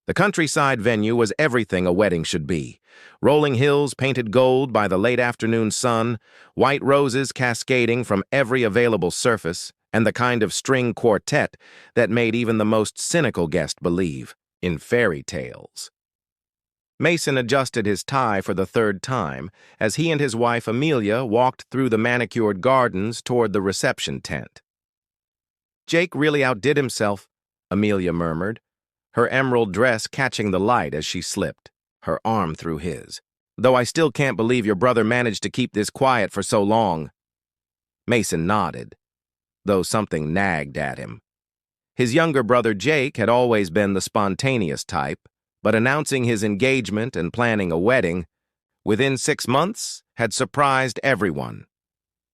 The countryside venue was everything a wedding should be. Rolling hills painted gold by the late afternoon sun, white roses cascading from every available surface, and the kind of string quartet that made even the most cynical guest believe in fairy tales. Mason adjusted his tie for the third time as he and his wife Amelia walked through the manicured gardens toward the reception tent. "Jake really outdid himself," Amelia murmured, her emerald dress catching the light as she slipped, her arm through his. "Though I still can't believe your brother managed to keep this quiet for so long." Mason nodded, though something nagged at him. His younger brother Jake had always been the spontaneous type, but announcing his engagement and planning a wedding, within 6 months, had surprised everyone.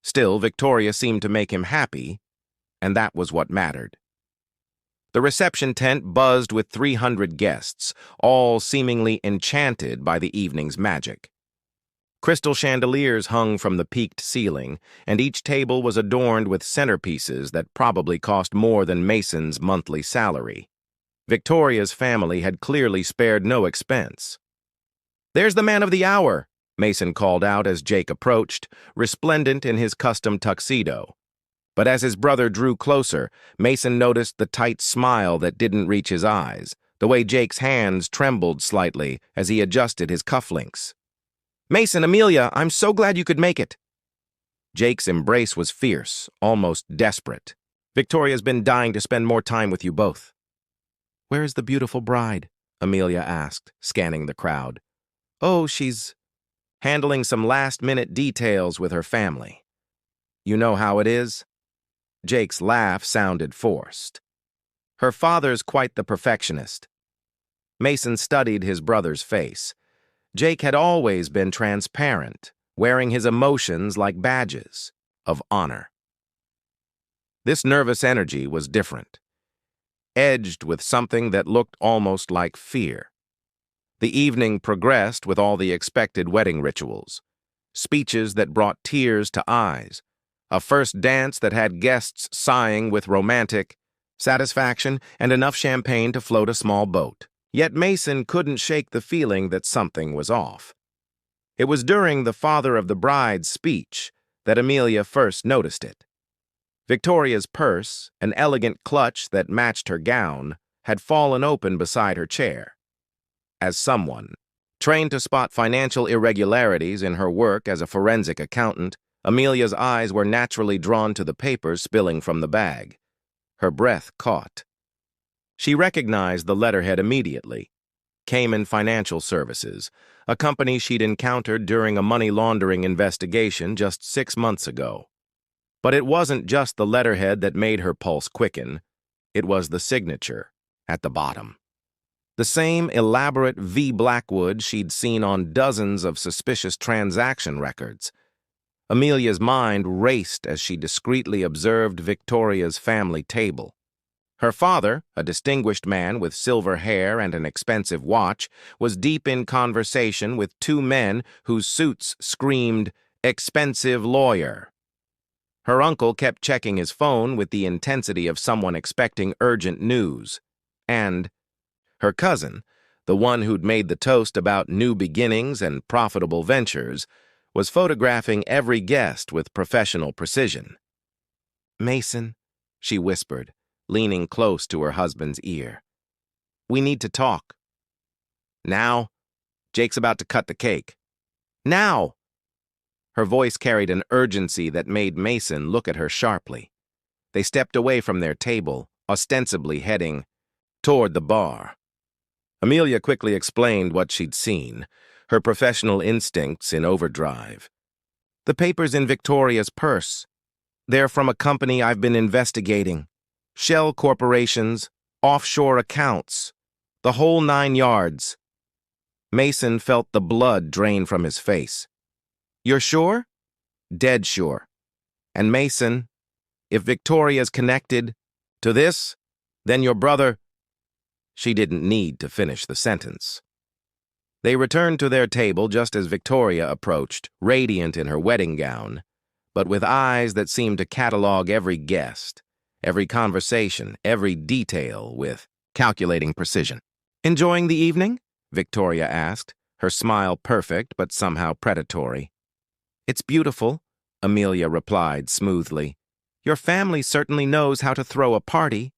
Still, Victoria seemed to make him happy, and that was what mattered. The reception tent buzzed with 300 guests, all seemingly enchanted by the evening's magic. Crystal chandeliers hung from the peaked ceiling, and each table was adorned with centerpieces that probably cost more than Mason's monthly salary. Victoria's family had clearly spared no expense. "There's the man of the hour," Mason called out as Jake approached, resplendent in his custom tuxedo. But as his brother drew closer, Mason noticed the tight smile that didn't reach his eyes, the way Jake's hands trembled slightly as he adjusted his cufflinks. "Mason, Amelia, I'm so glad you could make it." Jake's embrace was fierce, almost desperate. "Victoria's been dying to spend more time with you both." "Where is the beautiful bride?" Amelia asked, scanning the crowd. "Oh, she's handling some last-minute details with her family. You know how it is?" Jake's laugh sounded forced. "Her father's quite the perfectionist." Mason studied his brother's face. Jake had always been transparent, wearing his emotions like badges of honor. This nervous energy was different, edged with something that looked almost like fear. The evening progressed with all the expected wedding rituals, speeches that brought tears to eyes, a first dance that had guests sighing with romantic satisfaction, and enough champagne to float a small boat. Yet Mason couldn't shake the feeling that something was off. It was during the father of the bride's speech that Amelia first noticed it. Victoria's purse, an elegant clutch that matched her gown, had fallen open beside her chair. As someone trained to spot financial irregularities in her work as a forensic accountant, Amelia's eyes were naturally drawn to the papers spilling from the bag. Her breath caught. She recognized the letterhead immediately. Cayman Financial Services, a company she'd encountered during a money laundering investigation just 6 months ago. But it wasn't just the letterhead that made her pulse quicken. It was the signature at the bottom. The same elaborate V. Blackwood she'd seen on dozens of suspicious transaction records. Amelia's mind raced as she discreetly observed Victoria's family table. Her father, a distinguished man with silver hair and an expensive watch, was deep in conversation with 2 men whose suits screamed, "Expensive lawyer." Her uncle kept checking his phone with the intensity of someone expecting urgent news. And her cousin, the one who'd made the toast about new beginnings and profitable ventures, was photographing every guest with professional precision. "Mason," she whispered, leaning close to her husband's ear. "We need to talk." "Now?" "Jake's about to cut the cake." "Now!" Her voice carried an urgency that made Mason look at her sharply. They stepped away from their table, ostensibly heading toward the bar. Amelia quickly explained what she'd seen, her professional instincts in overdrive. "The papers in Victoria's purse. They're from a company I've been investigating. Shell corporations, offshore accounts, the whole 9 yards. Mason felt the blood drain from his face. "You're sure?" "Dead sure. And Mason, if Victoria's connected to this, then your brother—" She didn't need to finish the sentence. They returned to their table just as Victoria approached, radiant in her wedding gown, but with eyes that seemed to catalog every guest, every conversation, every detail with calculating precision. Enjoying the evening? Victoria asked, her smile perfect but somehow predatory. It's beautiful, Amelia replied smoothly. Your family certainly knows how to throw a party.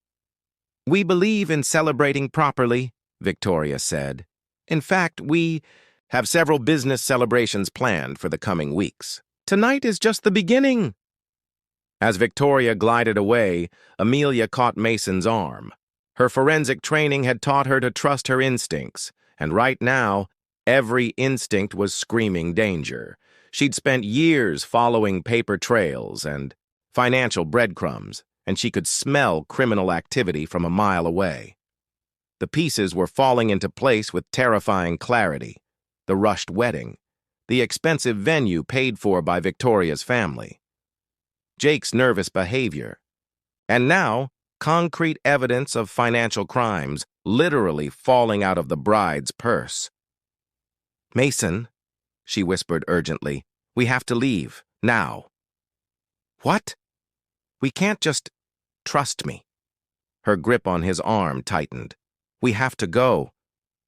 We believe in celebrating properly, Victoria said. In fact, we have several business celebrations planned for the coming weeks. Tonight is just the beginning. As Victoria glided away, Amelia caught Mason's arm. Her forensic training had taught her to trust her instincts, and right now, every instinct was screaming danger. She'd spent years following paper trails and financial breadcrumbs, and she could smell criminal activity from a mile away. The pieces were falling into place with terrifying clarity. The rushed wedding, the expensive venue paid for by Victoria's family, Jake's nervous behavior, and now concrete evidence of financial crimes literally falling out of the bride's purse. Mason, she whispered urgently, we have to leave, now. What? We can't just trust me. Her grip on his arm tightened. We have to go,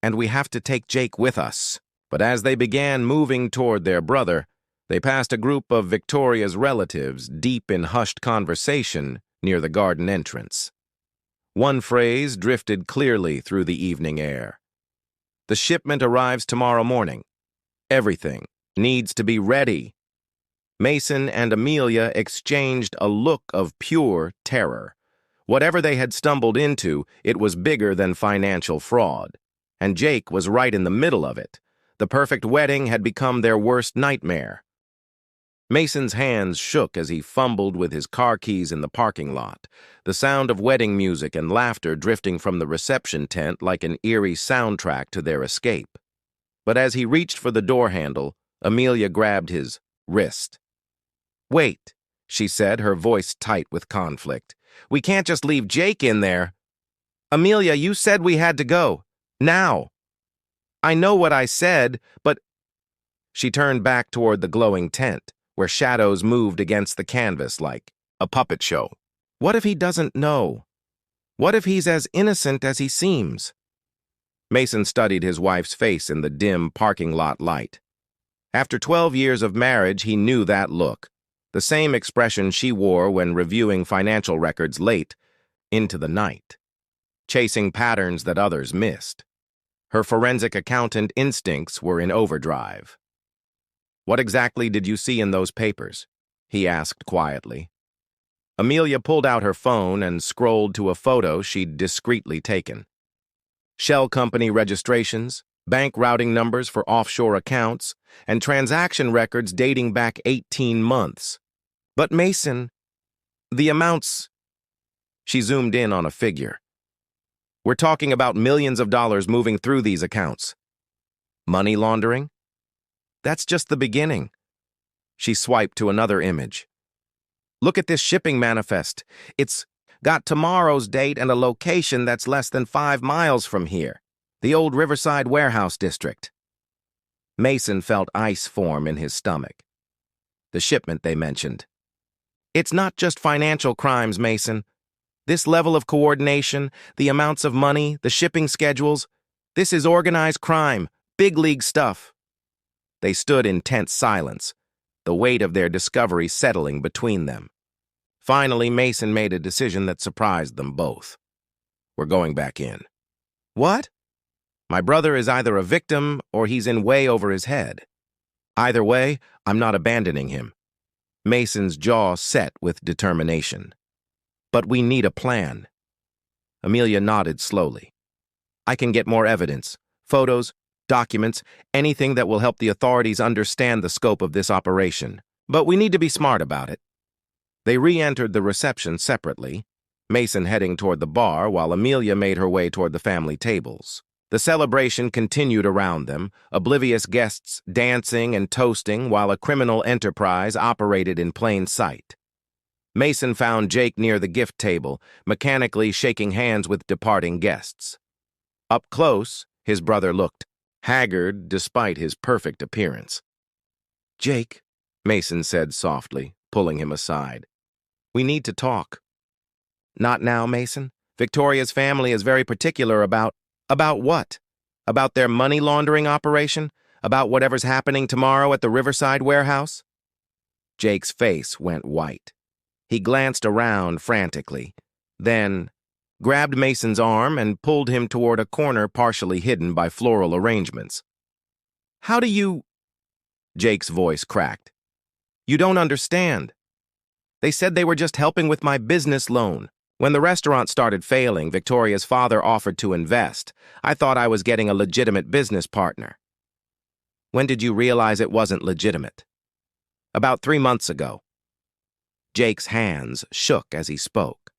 and we have to take Jake with us. But as they began moving toward their brother, they passed a group of Victoria's relatives deep in hushed conversation near the garden entrance. One phrase drifted clearly through the evening air. The shipment arrives tomorrow morning. Everything needs to be ready. Mason and Amelia exchanged a look of pure terror. Whatever they had stumbled into, it was bigger than financial fraud. And Jake was right in the middle of it. The perfect wedding had become their worst nightmare. Mason's hands shook as he fumbled with his car keys in the parking lot, the sound of wedding music and laughter drifting from the reception tent like an eerie soundtrack to their escape. But as he reached for the door handle, Amelia grabbed his wrist. Wait, she said, her voice tight with conflict. We can't just leave Jake in there. Amelia, you said we had to go. Now. I know what I said, but... She turned back toward the glowing tent, where shadows moved against the canvas like a puppet show. What if he doesn't know? What if he's as innocent as he seems? Mason studied his wife's face in the dim parking lot light. After 12 years of marriage, he knew that look, the same expression she wore when reviewing financial records late into the night, chasing patterns that others missed. Her forensic accountant instincts were in overdrive. What exactly did you see in those papers? He asked quietly. Amelia pulled out her phone and scrolled to a photo she'd discreetly taken. Shell company registrations, bank routing numbers for offshore accounts, and transaction records dating back 18 months. But Mason, the amounts... She zoomed in on a figure. We're talking about millions of dollars moving through these accounts. Money laundering? That's just the beginning. She swiped to another image. Look at this shipping manifest. It's got tomorrow's date and a location that's less than 5 miles from here, the old Riverside Warehouse District. Mason felt ice form in his stomach. The shipment they mentioned. It's not just financial crimes, Mason. This level of coordination, the amounts of money, the shipping schedules, this is organized crime, big league stuff. They stood in tense silence, the weight of their discovery settling between them. Finally, Mason made a decision that surprised them both. We're going back in. What? My brother is either a victim or he's in way over his head. Either way, I'm not abandoning him. Mason's jaw set with determination. But we need a plan. Amelia nodded slowly. I can get more evidence, photos, documents, anything that will help the authorities understand the scope of this operation. But we need to be smart about it. They re-entered the reception separately, Mason heading toward the bar while Amelia made her way toward the family tables. The celebration continued around them, oblivious guests dancing and toasting while a criminal enterprise operated in plain sight. Mason found Jake near the gift table, mechanically shaking hands with departing guests. Up close, his brother looked haggard despite his perfect appearance. Jake, Mason said softly, pulling him aside. We need to talk. Not now, Mason. Victoria's family is very particular about... About what? About their money laundering operation? About whatever's happening tomorrow at the Riverside warehouse? Jake's face went white. He glanced around frantically, then grabbed Mason's arm and pulled him toward a corner partially hidden by floral arrangements. How do you... Jake's voice cracked. You don't understand. They said they were just helping with my business loan. When the restaurant started failing, Victoria's father offered to invest. I thought I was getting a legitimate business partner. When did you realize it wasn't legitimate? About 3 months ago. Jake's hands shook as he spoke.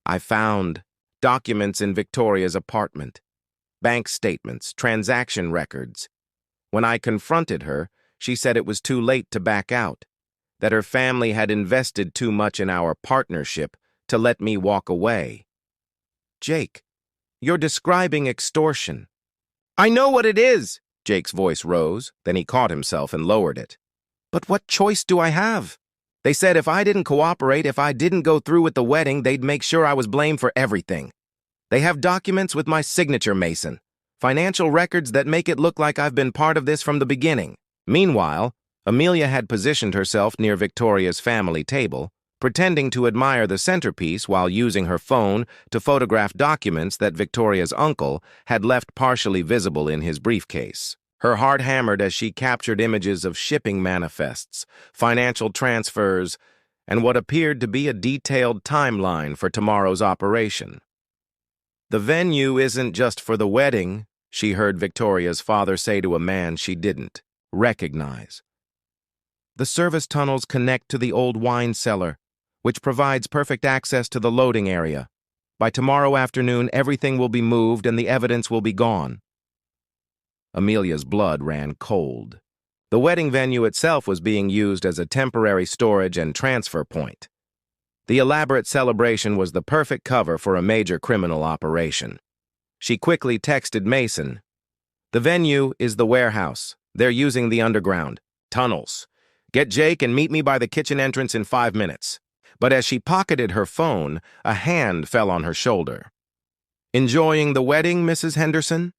I found documents in Victoria's apartment, bank statements, transaction records. When I confronted her, she said it was too late to back out, that her family had invested too much in our partnership to let me walk away. Jake, you're describing extortion. I know what it is. Jake's voice rose, then he caught himself and lowered it. But what choice do I have? They said if I didn't cooperate, if I didn't go through with the wedding, they'd make sure I was blamed for everything. They have documents with my signature, Mason. Financial records that make it look like I've been part of this from the beginning. Meanwhile, Amelia had positioned herself near Victoria's family table, pretending to admire the centerpiece while using her phone to photograph documents that Victoria's uncle had left partially visible in his briefcase. Her heart hammered as she captured images of shipping manifests, financial transfers, and what appeared to be a detailed timeline for tomorrow's operation. The venue isn't just for the wedding, she heard Victoria's father say to a man she didn't recognize. The service tunnels connect to the old wine cellar, which provides perfect access to the loading area. By tomorrow afternoon, everything will be moved and the evidence will be gone. Amelia's blood ran cold. The wedding venue itself was being used as a temporary storage and transfer point. The elaborate celebration was the perfect cover for a major criminal operation. She quickly texted Mason. The venue is the warehouse. They're using the underground tunnels. Get Jake and meet me by the kitchen entrance in 5 minutes. But as she pocketed her phone, a hand fell on her shoulder. Enjoying the wedding, Mrs. Henderson?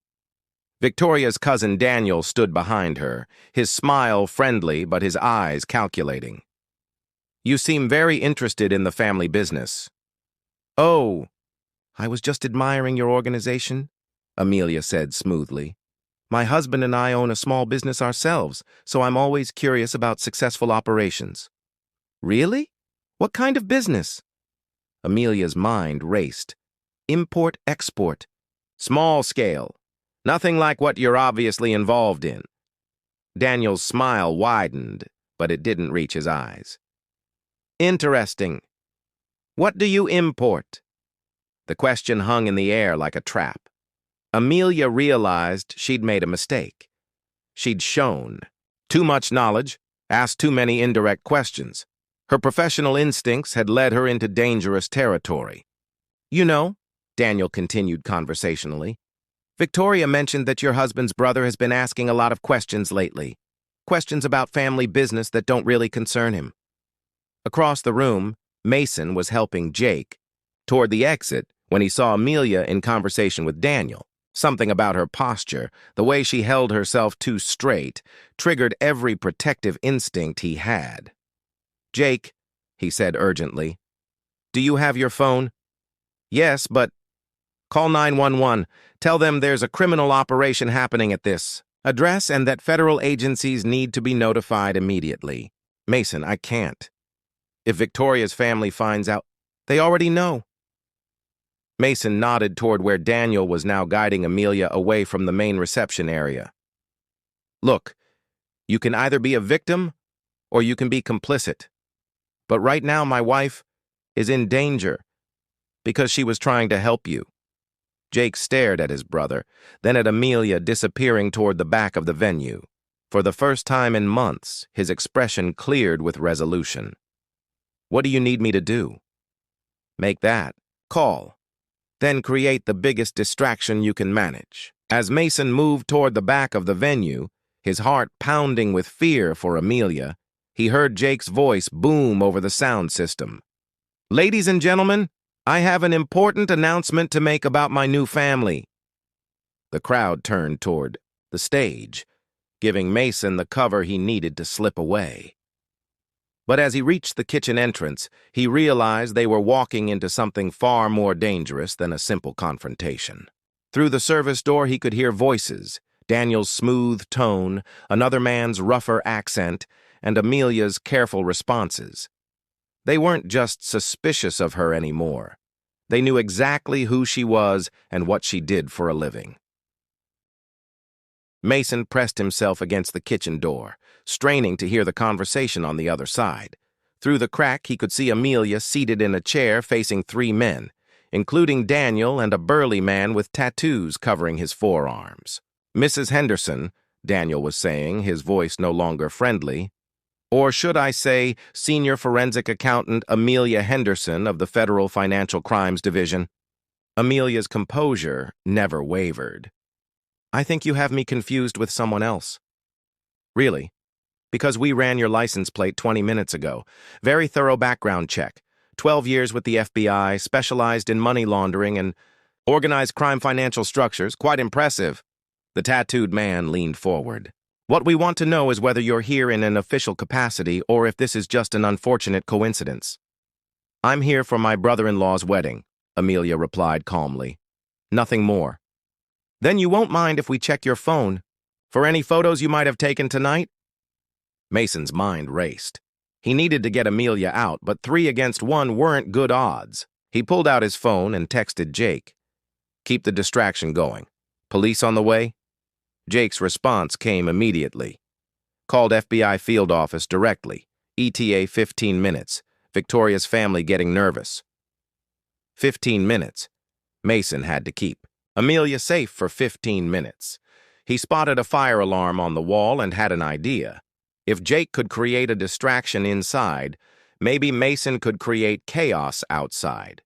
Victoria's cousin Daniel stood behind her, his smile friendly but his eyes calculating. You seem very interested in the family business. Oh, I was just admiring your organization, Amelia said smoothly. My husband and I own a small business ourselves, so I'm always curious about successful operations. Really? What kind of business? Amelia's mind raced. Import-export. Small scale. Nothing like what you're obviously involved in. Daniel's smile widened, but it didn't reach his eyes. Interesting. What do you import? The question hung in the air like a trap. Amelia realized she'd made a mistake. She'd shown too much knowledge, asked too many indirect questions. Her professional instincts had led her into dangerous territory. You know, Daniel continued conversationally, Victoria mentioned that your husband's brother has been asking a lot of questions lately. Questions about family business that don't really concern him. Across the room, Mason was helping Jake. Toward the exit, when he saw Amelia in conversation with Daniel, something about her posture, the way she held herself too straight, triggered every protective instinct he had. Jake, he said urgently, do you have your phone? Yes, but... Call 911. Tell them there's a criminal operation happening at this address and that federal agencies need to be notified immediately. Mason, I can't. If Victoria's family finds out, they already know. Mason nodded toward where Daniel was now guiding Amelia away from the main reception area. Look, you can either be a victim or you can be complicit. But right now my wife is in danger because she was trying to help you. Jake stared at his brother, then at Amelia disappearing toward the back of the venue. For the first time in months, his expression cleared with resolution. What do you need me to do? Make that call. Then create the biggest distraction you can manage. As Mason moved toward the back of the venue, his heart pounding with fear for Amelia, he heard Jake's voice boom over the sound system. Ladies and gentlemen, I have an important announcement to make about my new family. The crowd turned toward the stage, giving Mason the cover he needed to slip away. But as he reached the kitchen entrance, he realized they were walking into something far more dangerous than a simple confrontation. Through the service door, he could hear voices, Daniel's smooth tone, another man's rougher accent, and Amelia's careful responses. They weren't just suspicious of her anymore. They knew exactly who she was and what she did for a living. Mason pressed himself against the kitchen door, straining to hear the conversation on the other side. Through the crack, he could see Amelia seated in a chair facing three men, including Daniel and a burly man with tattoos covering his forearms. "Mrs. Henderson," Daniel was saying, his voice no longer friendly, "or should I say Senior Forensic Accountant Amelia Henderson of the Federal Financial Crimes Division." Amelia's composure never wavered. "I think you have me confused with someone else." "Really?" "Because we ran your license plate 20 minutes ago. Very thorough background check. 12 years with the FBI, specialized in money laundering and organized crime financial structures. Quite impressive." The tattooed man leaned forward. "What we want to know is whether you're here in an official capacity or if this is just an unfortunate coincidence." "I'm here for my brother-in-law's wedding," Amelia replied calmly. "Nothing more." "Then you won't mind if we check your phone for any photos you might have taken tonight?" Mason's mind raced. He needed to get Amelia out, but 3 against 1 weren't good odds. He pulled out his phone and texted Jake. "Keep the distraction going. Police on the way?" Jake's response came immediately. "Called FBI field office directly. ETA 15 minutes. Victoria's family getting nervous." 15 minutes. Mason had to keep Amelia safe for 15 minutes. He spotted a fire alarm on the wall and had an idea. If Jake could create a distraction inside, maybe Mason could create chaos outside.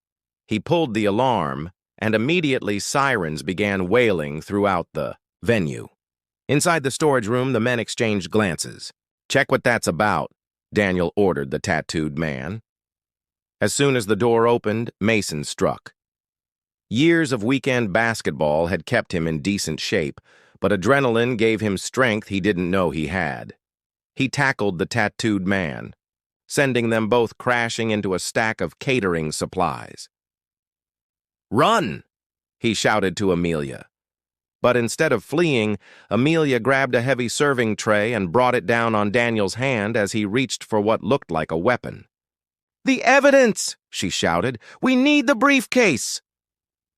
He pulled the alarm, and immediately sirens began wailing throughout the venue. Inside the storage room, the men exchanged glances. "Check what that's about," Daniel ordered the tattooed man. As soon as the door opened, Mason struck. Years of weekend basketball had kept him in decent shape, but adrenaline gave him strength he didn't know he had. He tackled the tattooed man, sending them both crashing into a stack of catering supplies. "Run!" he shouted to Amelia. But instead of fleeing, Amelia grabbed a heavy serving tray and brought it down on Daniel's hand as he reached for what looked like a weapon. "The evidence!" she shouted. "We need the briefcase!"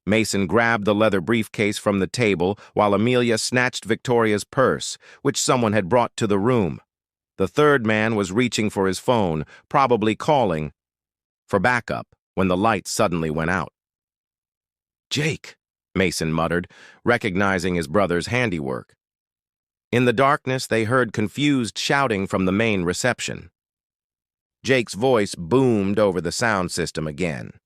Mason grabbed the leather briefcase from the table while Amelia snatched Victoria's purse, which someone had brought to the room. The third man was reaching for his phone, probably calling for backup when the light suddenly went out. "Jake," Mason muttered, recognizing his brother's handiwork. In the darkness, they heard confused shouting from the main reception. Jake's voice boomed over the sound system again.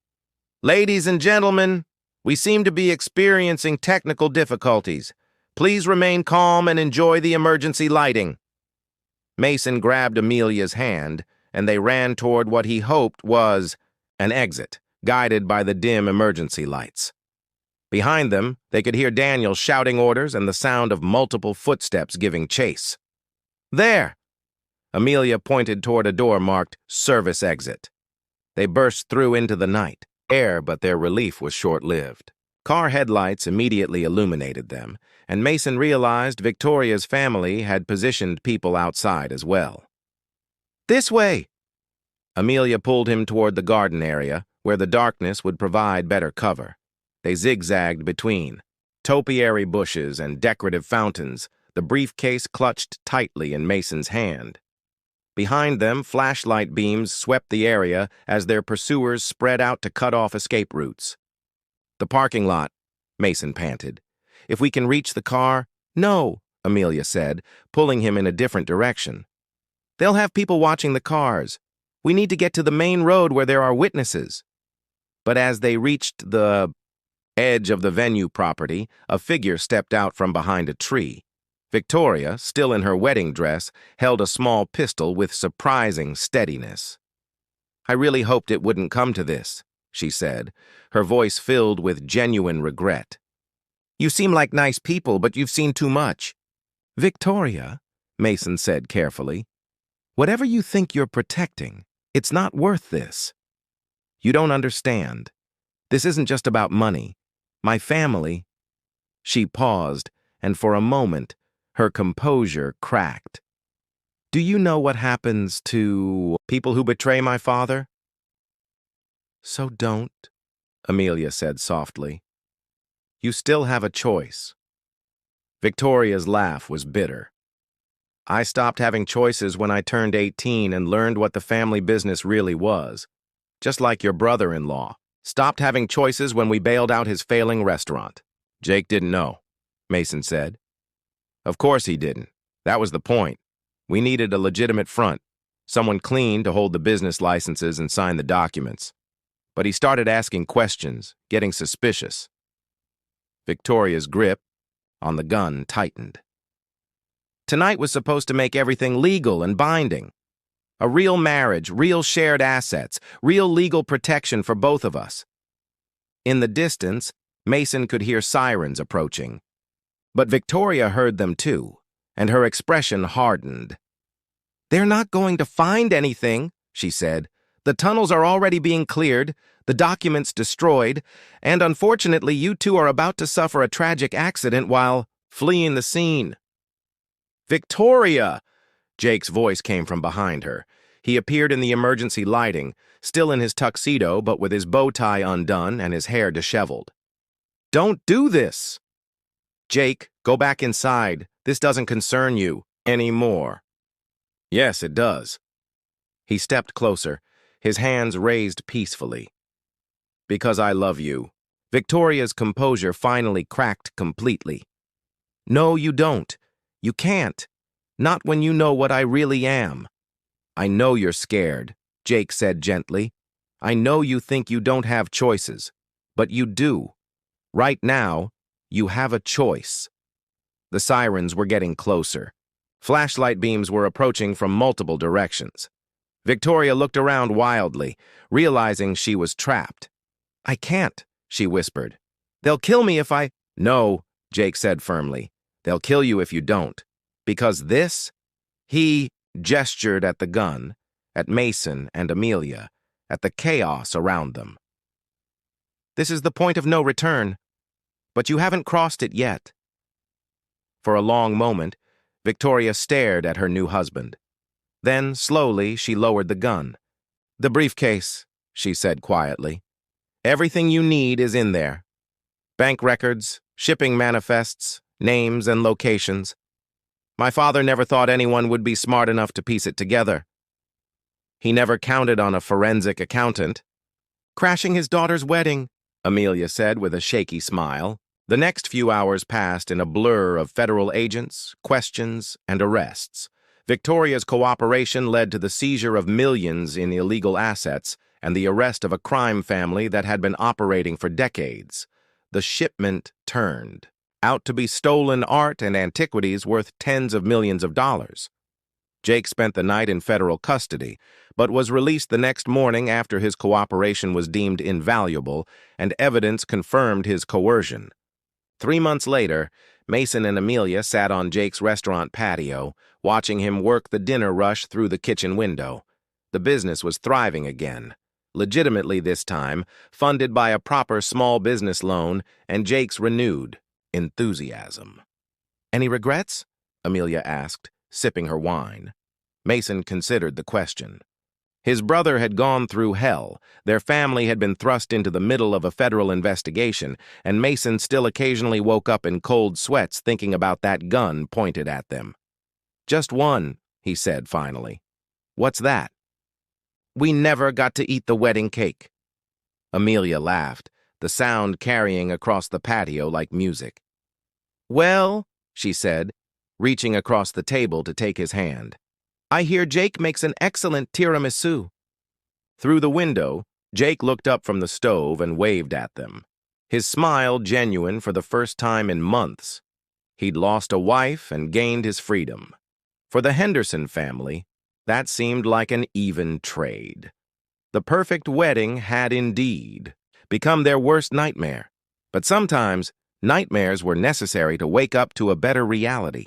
"Ladies and gentlemen, we seem to be experiencing technical difficulties. Please remain calm and enjoy the emergency lighting." Mason grabbed Amelia's hand, and they ran toward what he hoped was an exit, guided by the dim emergency lights. Behind them, they could hear Daniel shouting orders and the sound of multiple footsteps giving chase. "There!" Amelia pointed toward a door marked Service Exit. They burst through into the night air, but their relief was short-lived. Car headlights immediately illuminated them, and Mason realized Victoria's family had positioned people outside as well. "This way!" Amelia pulled him toward the garden area, where the darkness would provide better cover. They zigzagged between topiary bushes and decorative fountains, the briefcase clutched tightly in Mason's hand. Behind them, flashlight beams swept the area as their pursuers spread out to cut off escape routes. "The parking lot," Mason panted. "If we can reach the car—" "No," Amelia said, pulling him in a different direction. "They'll have people watching the cars. We need to get to the main road where there are witnesses." But as they reached the edge of the venue property, a figure stepped out from behind a tree. Victoria, still in her wedding dress, held a small pistol with surprising steadiness. "I really hoped it wouldn't come to this," she said, her voice filled with genuine regret. You seem like nice people, but you've seen too much. Victoria, Mason said carefully, whatever you think you're protecting, it's not worth this. You don't understand. This isn't just about money. My family. She paused, and for a moment, her composure cracked. Do you know what happens to people who betray my father? So don't, Amelia said softly. You still have a choice. Victoria's laugh was bitter. I stopped having choices when I turned 18 and learned what the family business really was. Just like your brother-in-law. Stopped having choices when we bailed out his failing restaurant. Jake didn't know, Mason said. Of course he didn't. That was the point. We needed a legitimate front, someone clean to hold the business licenses and sign the documents. But he started asking questions, getting suspicious. Victoria's grip on the gun tightened. Tonight was supposed to make everything legal and binding. A real marriage, real shared assets, real legal protection for both of us. In the distance, Mason could hear sirens approaching. But Victoria heard them too, and her expression hardened. They're not going to find anything, she said. The tunnels are already being cleared, the documents destroyed, and unfortunately you two are about to suffer a tragic accident while fleeing the scene. Victoria! Jake's voice came from behind her. He appeared in the emergency lighting, still in his tuxedo but with his bow tie undone and his hair disheveled. Don't do this! Jake, go back inside. This doesn't concern you anymore. Yes, it does. He stepped closer, his hands raised peacefully. Because I love you. Victoria's composure finally cracked completely. No, you don't. You can't. Not when you know what I really am. I know you're scared, Jake said gently. I know you think you don't have choices, but you do. Right now, you have a choice. The sirens were getting closer. Flashlight beams were approaching from multiple directions. Victoria looked around wildly, realizing she was trapped. I can't, she whispered. They'll kill me if I— No, Jake said firmly. They'll kill you if you don't. Because this— He gestured at the gun, at Mason and Amelia, at the chaos around them. This is the point of no return, but you haven't crossed it yet. For a long moment, Victoria stared at her new husband. Then, slowly, she lowered the gun. The briefcase, she said quietly. Everything you need is in there. Bank records, shipping manifests, names and locations. My father never thought anyone would be smart enough to piece it together. He never counted on a forensic accountant. Crashing his daughter's wedding, Amelia said with a shaky smile. The next few hours passed in a blur of federal agents, questions, and arrests. Victoria's cooperation led to the seizure of millions in illegal assets and the arrest of a crime family that had been operating for decades. The shipment turned out to be stolen art and antiquities worth tens of millions of dollars. Jake spent the night in federal custody, but was released the next morning after his cooperation was deemed invaluable and evidence confirmed his coercion. 3 months later, Mason and Amelia sat on Jake's restaurant patio, watching him work the dinner rush through the kitchen window. The business was thriving again. Legitimately this time, funded by a proper small business loan and Jake's renewed enthusiasm. Any regrets? Amelia asked, sipping her wine. Mason considered the question. His brother had gone through hell, their family had been thrust into the middle of a federal investigation, and Mason still occasionally woke up in cold sweats thinking about that gun pointed at them. Just one, he said finally. What's that? We never got to eat the wedding cake. Amelia laughed, the sound carrying across the patio like music. Well, she said, reaching across the table to take his hand. I hear Jake makes an excellent tiramisu. Through the window, Jake looked up from the stove and waved at them. His smile genuine for the first time in months. He'd lost a wife and gained his freedom. For the Henderson family, that seemed like an even trade. The perfect wedding had indeed become their worst nightmare. But sometimes, Nightmares were necessary to wake up to a better reality.